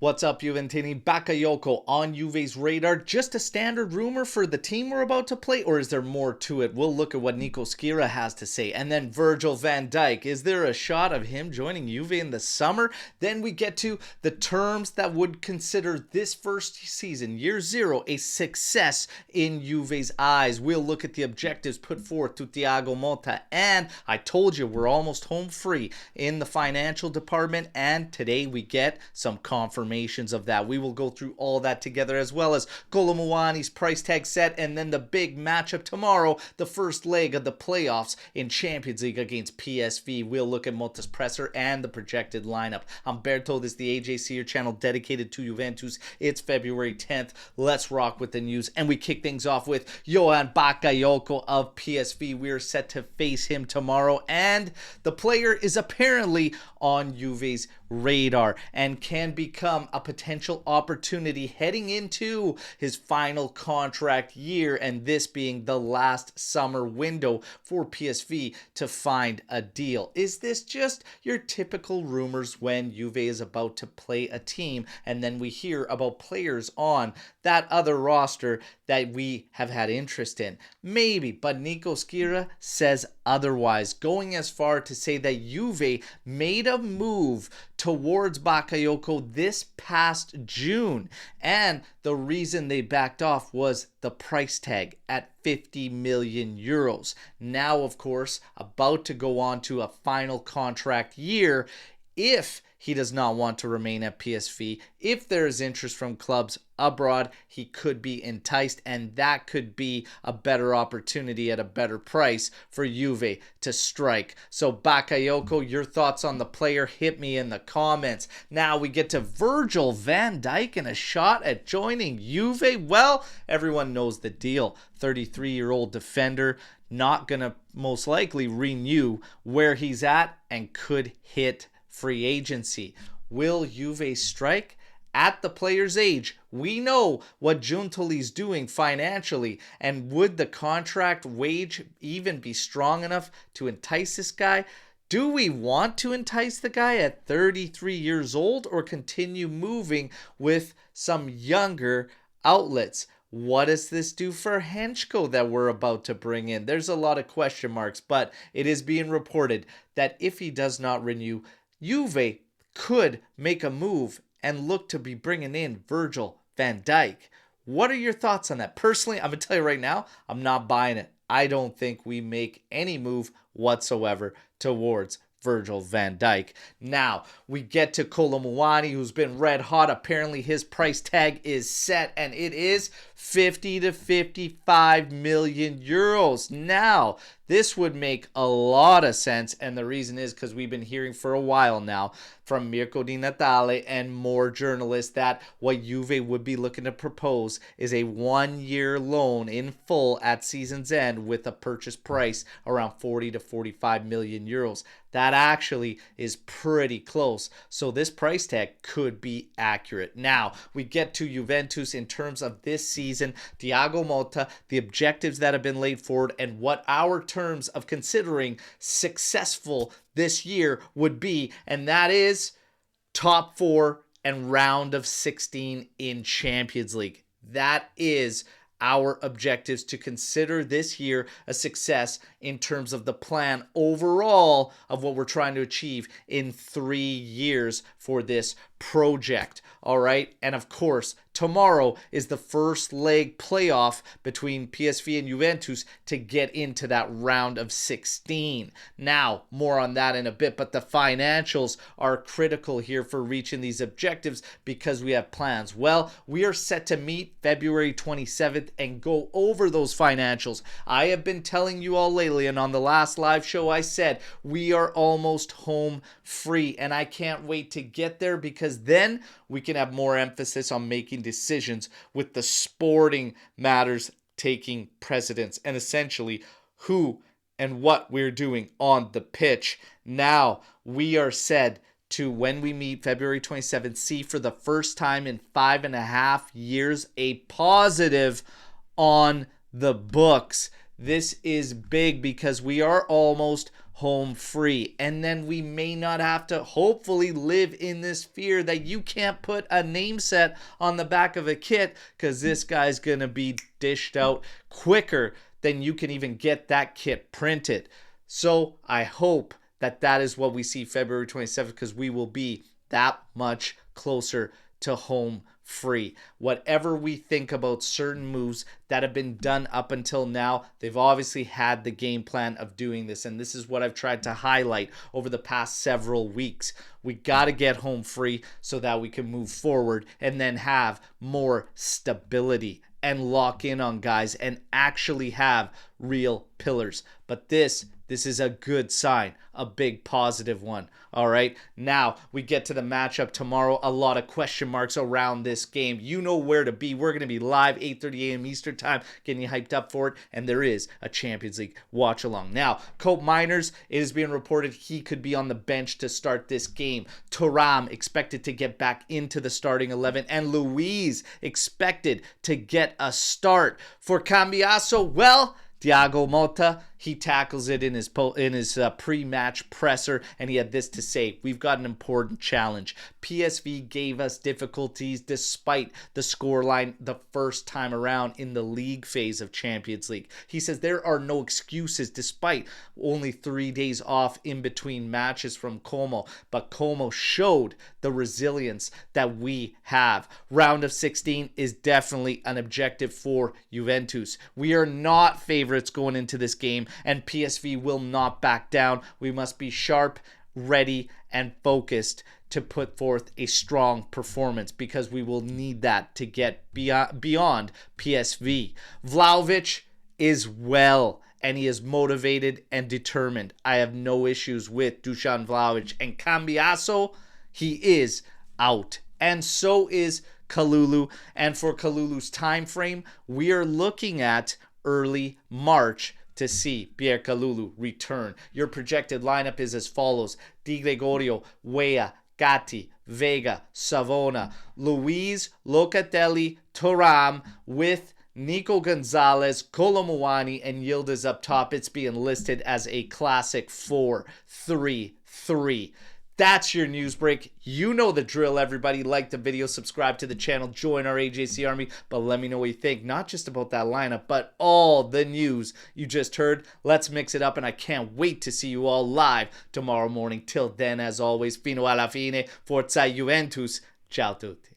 What's up, Juventini? Bakayoko on Juve's radar. Just a standard rumor for the team we're about to play, or is there more to it? We'll look at what Nico Schira has to say. And then Virgil van Dijk. Is there a shot of him joining Juve in the summer? Then we get to the terms that would consider this first season, year zero, a success in Juve's eyes. We'll look at the objectives put forth to Thiago Motta. And I told you, we're almost home free in the financial department. And today we get some confirmations of that. We will go through all that together, as well as Kolo Muani's price tag set, and then the big matchup tomorrow, the first leg of the playoffs in Champions League against PSV. We'll look at Motta's presser and the projected lineup. I'm Berto. This is the AJC, your channel dedicated to Juventus. It's February 10th. Let's rock with the news, and we kick things off with Johan Bakayoko of PSV. We're set to face him tomorrow, and the player is apparently on Juve's radar and can become a potential opportunity heading into his final contract year, and this being the last summer window for PSV to find a deal. Is this just your typical rumors when Juve is about to play a team and then we hear about players on that other roster that we have had interest in? Maybe, but Nico Schira says otherwise, going as far to say that Juve made a move towards Bakayoko this past June, and the reason they backed off was the price tag at 50 million euros. Now, of course, about to go on to a final contract year. If he does not want to remain at PSV, if there is interest from clubs abroad, he could be enticed, and that could be a better opportunity at a better price for Juve to strike. So Bakayoko, your thoughts on the player, hit me in the comments. Now we get to Virgil van Dijk and a shot at joining Juve. Well, everyone knows the deal. 33-year-old defender, not gonna most likely renew where he's at and could hit free agency. Will Juve strike? At the player's age, we know what Giuntoli's doing financially, and would the contract wage even be strong enough to entice this guy? Do we want to entice the guy at 33 years old, or continue moving with some younger outlets? What does this do for Henschko that we're about to bring in? There's a lot of question marks, but it is being reported that if he does not renew, Juve could make a move and look to be bringing in Virgil van Dijk. What are your thoughts on that? Personally, I'm going to tell you right now, I'm not buying it. I don't think we make any move whatsoever towards Virgil van Dijk. Now, we get to Kolo Muani, who's been red hot. Apparently, his price tag is set, and it is 50 to 55 million euros. Now, this would make a lot of sense, and the reason is because we've been hearing for a while now from Mirko Di Natale and more journalists that what Juve would be looking to propose is a 1-year loan in full at season's end with a purchase price around 40 to 45 million euros. That actually is pretty close, so this price tag could be accurate. Now, we get to Juventus in terms of this season, Thiago Motta, the objectives that have been laid forward, and what our terms of considering successful this year would be, and that is top 4 and round of 16 in Champions League. That is our objectives to consider this year a success in terms of the plan overall of what we're trying to achieve in 3 years for this project. All right. And of course, tomorrow is the first leg playoff between PSV and Juventus to get into that round of 16. Now, more on that in a bit, but the financials are critical here for reaching these objectives because we have plans. Well, we are set to meet February 27th and go over those financials. I have been telling you all lately, and on the last live show I said we are almost home free, and I can't wait to get there because then we can have more emphasis on making decisions with the sporting matters taking precedence and essentially who and what we're doing on the pitch. Now we are said to, when we meet February 27th, see for the first time in 5.5 years a positive on the books. This is big because we are almost home free. And then we may not have to hopefully live in this fear that you can't put a name set on the back of a kit, because this guy's going to be dished out quicker than you can even get that kit printed. So I hope that that is what we see February 27th, because we will be that much closer to home free. Whatever we think about certain moves that have been done up until now, they've obviously had the game plan of doing this, and this is what I've tried to highlight over the past several weeks. We got to get home free so that we can move forward and then have more stability and lock in on guys and actually have real pillars. But this is a good sign, a big positive one. All right, now we get to the matchup tomorrow. A lot of question marks around this game. You know where to be. We're going to be live 8:30 a.m. Eastern time, getting you hyped up for it. And there is a Champions League watch along. Now, Cope Miners, it is being reported he could be on the bench to start this game. Thuram expected to get back into the starting 11. And Luiz expected to get a start. For Cambiasso, well, Thiago Motta, he tackles it in his pre-match presser, and he had this to say: we've got an important challenge. PSV gave us difficulties despite the scoreline the first time around in the league phase of Champions League. He says there are no excuses despite only 3 days off in between matches from Como, but Como showed the resilience that we have. Round of 16 is definitely an objective for Juventus. We are not favorites going into this game, and PSV will not back down. We must be sharp, ready, and focused to put forth a strong performance, because we will need that to get beyond PSV. Vlahovic is well, and he is motivated and determined. I have no issues with Dusan Vlahovic. And Cambiasso, he is out. And so is Kalulu. And for Kalulu's time frame, we are looking at early March to see Pierre Kalulu return. Your projected lineup is as follows: Di Gregorio, Weah, Gatti, Vega, Savona, Luiz, Locatelli, Thuram, with Nico Gonzalez, Kolo Muani, and Yildiz up top. It's being listed as a classic 4-3-3. That's your news break. You know the drill, everybody. Like the video, subscribe to the channel, join our AJC Army. But let me know what you think, not just about that lineup, but all the news you just heard. Let's mix it up, and I can't wait to see you all live tomorrow morning. Till then, as always, fino alla fine, forza Juventus. Ciao tutti.